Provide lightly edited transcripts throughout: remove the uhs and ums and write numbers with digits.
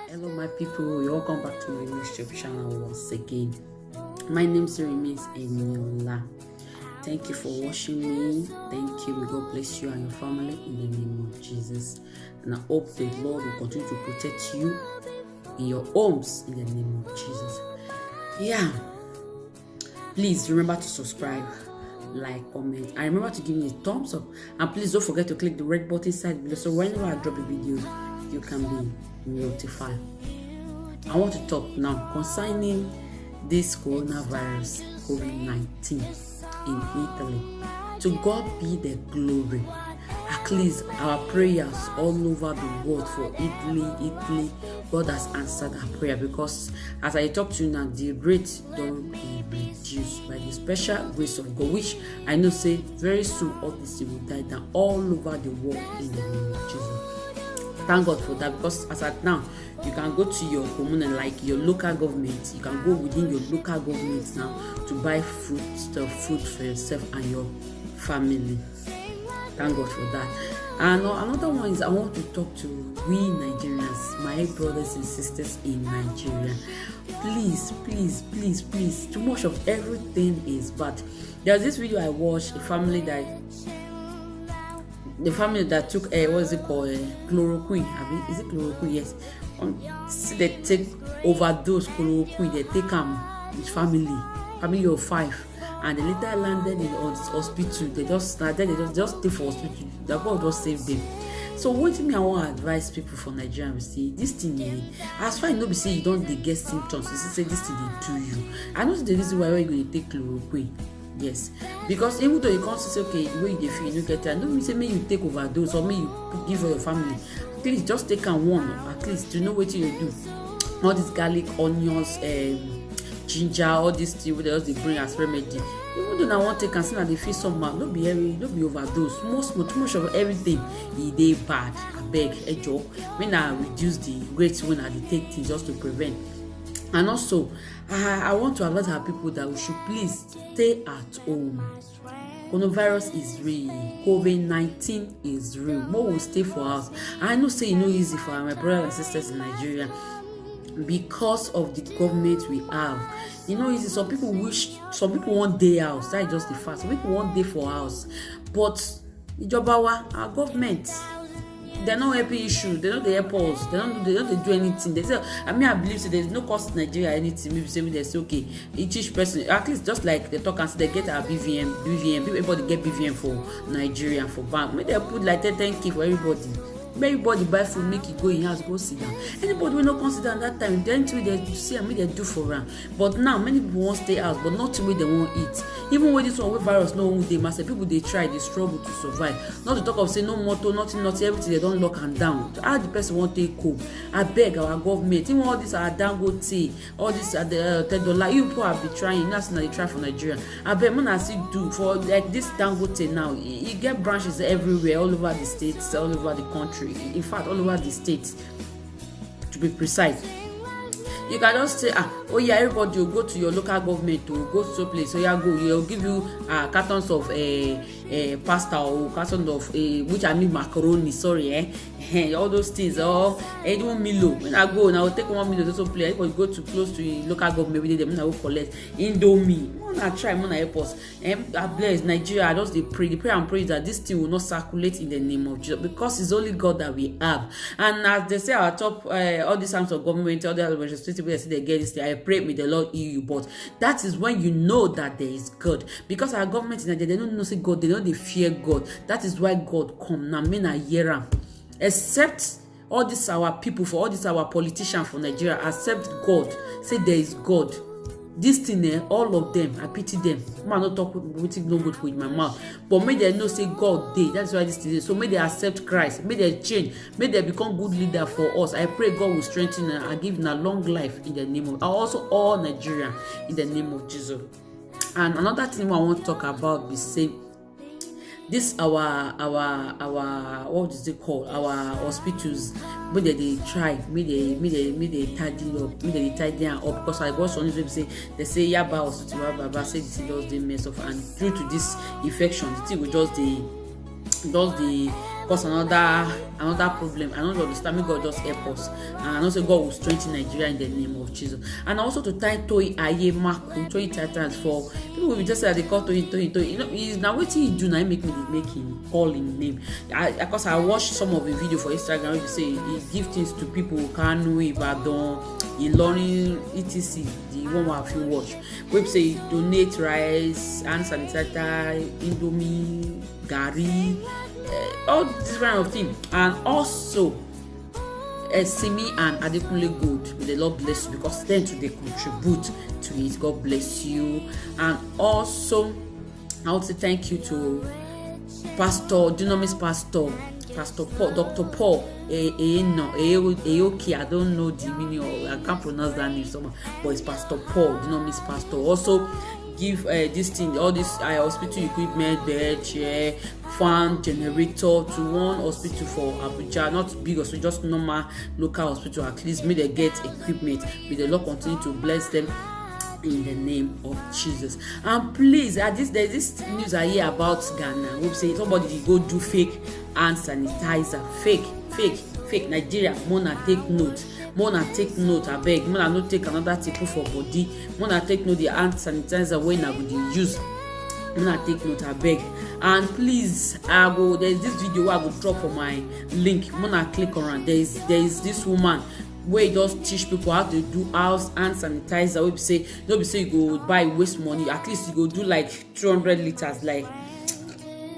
Hello my people, you're welcome back to my YouTube channel once again. My name still remains Eniola. Thank you for watching me. Thank you. May God bless you and your family in the name of Jesus. And I hope the Lord will continue to protect you in your homes in the name of Jesus. Yeah. Please remember to subscribe, like, comment, and remember to give me a thumbs up. And please don't forget to click the red button side below so whenever I drop a video, you can be notified. I want to talk now concerning this coronavirus, COVID-19 in Italy. To God be the glory. At least our prayers all over the world for Italy, God has answered our prayer, because as I talk to you now, the rate don't be reduced by the special grace of God, which I know say very soon all this will die down all over the world in the name of Jesus. Thank God for that, because as at now, you can go to your commune, like your local government. You can go within your local government now to buy food for yourself and your family. Thank God for that. And another one is I want to talk to we Nigerians, my brothers and sisters in Nigeria. Please, too much of everything is bad. There's this video I watched, the family that took what is it called, chloroquine. Is it chloroquine? Yes. See, they take overdose chloroquine. They take with family of 5, and they later landed in hospital. They just stay for hospital. The God just saved them. So what me I want to advise people for Nigeria, we see this thing. As far as you say you don't get symptoms, you say this thing they do you. I know the reason why you're going to take chloroquine. Yes, because even though you can't say okay, the way you feel, you get that. Don't mean say me you take overdose or me you give for your family. At least just take one, at least to know what you do. All this garlic, onions, ginger, all these things they bring as remedy. Even though I want to take and say they feel somehow, don't be overdose. Too much of everything they bad. I beg a joke. When I reduce the rates when I take things just to prevent. And also, I want to advise our people that we should please stay at home. Coronavirus is real. COVID-19 is real. More will stay for us. I know say it's not easy for my brothers and sisters in Nigeria because of the government we have. You know, easy. Some people want day house. That's just the fact. Some people want day for house. But our government, they're not helping issue. They don't help us. They don't do anything. They say, I believe so there's no cost in Nigeria anything. Maybe say they say okay, each person at least just like they talk and say they get our BVM. Everybody get BVM for Nigeria for bank. Maybe they put like 10K for everybody. Everybody buy food, make it go in house, go sit down. Anybody will not consider at that time. Then they see and they do for them. But now many people want stay out, but not the way they want eat. Even when this one with virus, no one they must say people they try, they struggle to survive. Not to talk of say no motor, nothing, everything they don't lock and down. How the person want take cope? I beg our government. Even all this are Dangote, all this are the $10. You people have been trying. That's not they try for Nigeria. I beg man I see do for like this Dangote now. You get branches everywhere, all over the states, all over the country. In fact, all over the states, to be precise. You can just say, oh yeah, everybody will go to your local government to go to a place. So yeah, go. They'll give you cartons of pasta or cartons of which I mean macaroni. Sorry, all those things. Or even Milo. When I go, and I will take 1 Milo to place. Everybody go to close to your local government. Maybe them. I will collect Indomie. I try, I help us. I bless Nigeria. I just pray and pray that this thing will not circulate in the name of Jesus, because it's only God that we have. And as they say, our top all these arms of government, all the administrative people, they say they get this thing. I pray may the Lord heal you. But that is when you know that there is God, because our government in Nigeria, they don't know say God. They don't fear God. That is why God come now. Men are here, except all this our people, for all this our politicians for Nigeria, accept God. Say there is God. This thing, all of them, I pity them. Man, not talk with no good with my mouth. But may they know say God day. That's why this thing is. So may they accept Christ. May they change. May they become good leader for us. I pray God will strengthen and give them a long life in the name of also all Nigeria in the name of Jesus. And another thing I want to talk about is say this our what is it called, our hospitals, when they try me they tidy up, they tidy up, because I got some people say they say yaba hospital baba say this just the mess of, and due to this infection the thing will just the cause another problem. I don't understand. May God just help us, and I know say God will strengthen Nigeria in the name of Jesus. And also to thank Toyin Ayemaku, Toyin Titans, for people will just say they call Toyin. You know, he's now waiting he do now make him call him name. Because I watched some of the video for Instagram where you say he give things to people who can't know Ibadan, Ilorin, etc. The one where you watch. We say donate rice, hand sanitizer, Indomie, Gari, all this kind of thing. And also Simi and Adekunle Gold, may the Lord bless you, because then too they contribute to it. God bless you. And also I want to thank you to Pastor Dunamis Pastor Paul, Dr. Paul Eoki. I don't know the meaning, or I can't pronounce that name somehow, but it's Pastor Paul Dunamis Pastor. Also give this thing, all this hospital equipment, bed, chair, fan, generator to one hospital for Abuja, not big hospital, just normal local hospital. At least may they get equipment. May the Lord continue to bless them in the name of Jesus. And please, there's this news I hear about Ghana. We say somebody go do fake hand sanitizer, fake. Nigeria, Mona take note. I beg. Mona no take another tip for body. Mona take note the hand sanitizer when I would use. Mona take note, I beg. And please, there's this video where I go drop for my link. Mona click on it. There's this woman where just teach people how to do house hand sanitizer. We say, don't be say you go buy waste money. At least you go do like 200 liters, like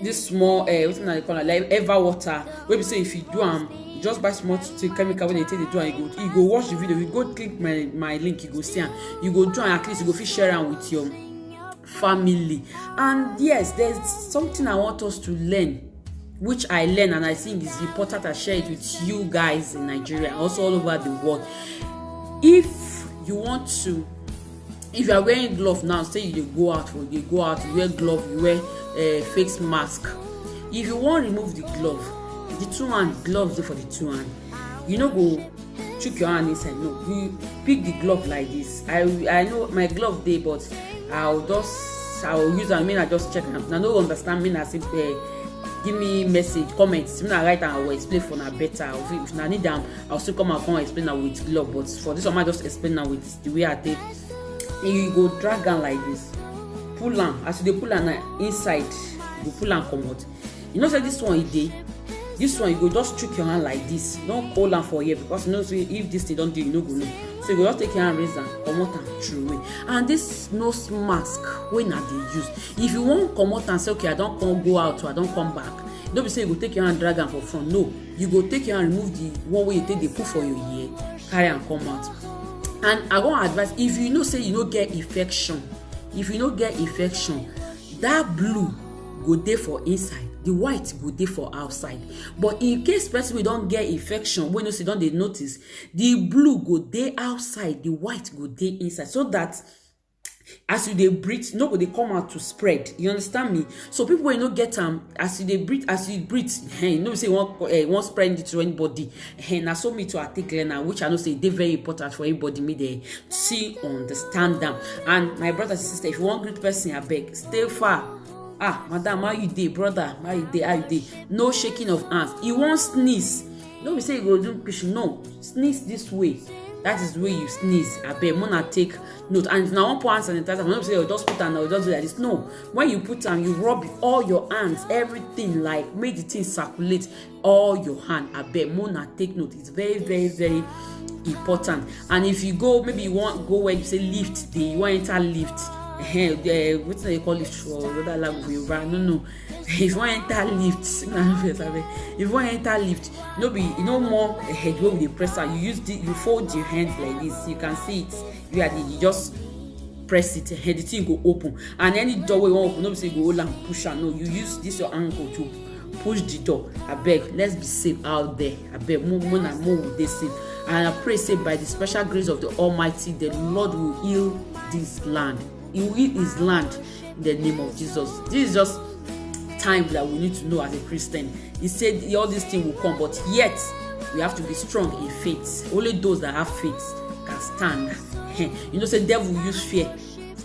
this small what's they call it, like Ever water. We say if you do just buy small chemical when they take the do, and you go watch the video. You go click my link, you go see and you go do, and at least you go fit share am with your family. And yes, there's something I want us to learn, which I learn, and I think is important I share it with you guys in Nigeria, also all over the world. If you are wearing glove now, say you go out, you wear glove, you wear face mask. If you want to remove the glove, the two hand gloves for the two hand, you know, go chook your hand inside. No, you pick the glove like this. I know my glove day, but I'll use them. I mean, I just check them. I don't understand. Me, I say give me message, comments. When I write and I will explain for now better. If I need them, I'll still come and explain now with glove. But for this one, I just explain now with the way I take. You go drag down like this, pull on. As you pull on inside, you pull and come out. You know, say this one is day. This one you go just chook your hand like this. Don't hold on for here, because you know, so if this thing don't do, you no go know. So you go just take your hand, raise and come out and throw away. And this nose mask, when are they use? If you won't come out and say, okay, I don't go out, or I don't come back. Don't be say you go take your hand, drag am for front. No, you go take your hand, remove the one way you take the put for your ear, carry and come out. And I want to advise, if you know say you don't get infection, that blue go there for inside, the white go there for outside. But in case person we don't get infection, when you see don't they notice, the blue go there outside, the white go there inside, so that as you dey breathe, no go dey come out to spread. You understand me? So people will not get as you dey breathe, you know say won't spread it to anybody. Na so me to take learner, which I know say they very important for everybody. Me they see, understand them. And my brothers and sisters, if you want great person, I beg, stay far. Madam, how you dey? Brother, how you dey? No shaking of hands. You won't sneeze. Don't be say you go do pushing. No, sneeze this way. That is the way you sneeze. I beg, Mona take note. And if now one put hand sanitizer, I'm not say just put and just do like this. No, when you put on, you rub all your hands, everything, like make the thing circulate all your hand. I beg, Mona take note. It's very, very, very important. And if you go, maybe you want go where you say lift day, you want enter lift. What do they call it for other language? No. If you want enter lift, no more head with the presser. You fold your hands like this. You can see it. You just press it. The thing go open. And any door you want open, nobody say go hold and push. No, you use this your ankle to push the door. I beg, let's be safe out there. I beg, more with this safe. And I pray, say by the special grace of the Almighty, the Lord will heal this land. He will heal his land in the name of Jesus. This is just time that we need to know as a Christian. He said all these things will come, but yet we have to be strong in faith. Only those that have faith can stand. You know, say devil use fear.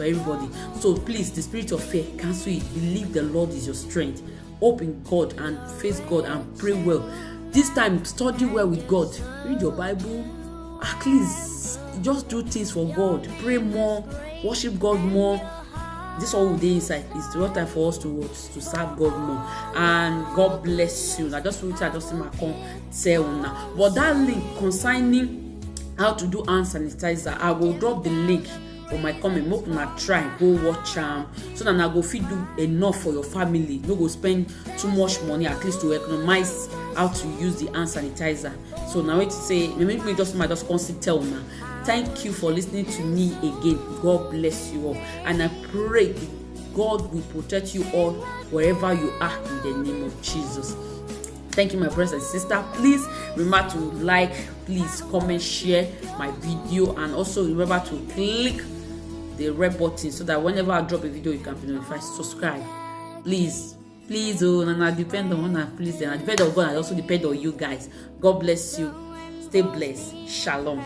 for everybody. So please, the spirit of fear, cancel it. Believe the Lord is your strength. Hope in God and face God and pray well. This time, study well with God. Read your Bible. At least just do things for God. Pray more. Worship God more. This all day inside is the right time for us to serve God more. And God bless you. I just want to see my tell now. But that link concerning how to do hand sanitizer, I will drop the link for my comment. Make una try go watch so that I go fit do enough for your family. No go spend too much money, at least to economize how to use the hand sanitizer. So now to say, make me just consider tell now. Thank you for listening to me again. God bless you all, and I pray God will protect you all wherever you are in the name of Jesus. Thank you, my brothers and sisters. Please remember to like, please comment, share my video, and also remember to click the red button so that whenever I drop a video, you can be notified. Subscribe, please. Oh, and I depend on one, please. And I depend on God, and I also depend on you guys. God bless you. Stay blessed. Shalom.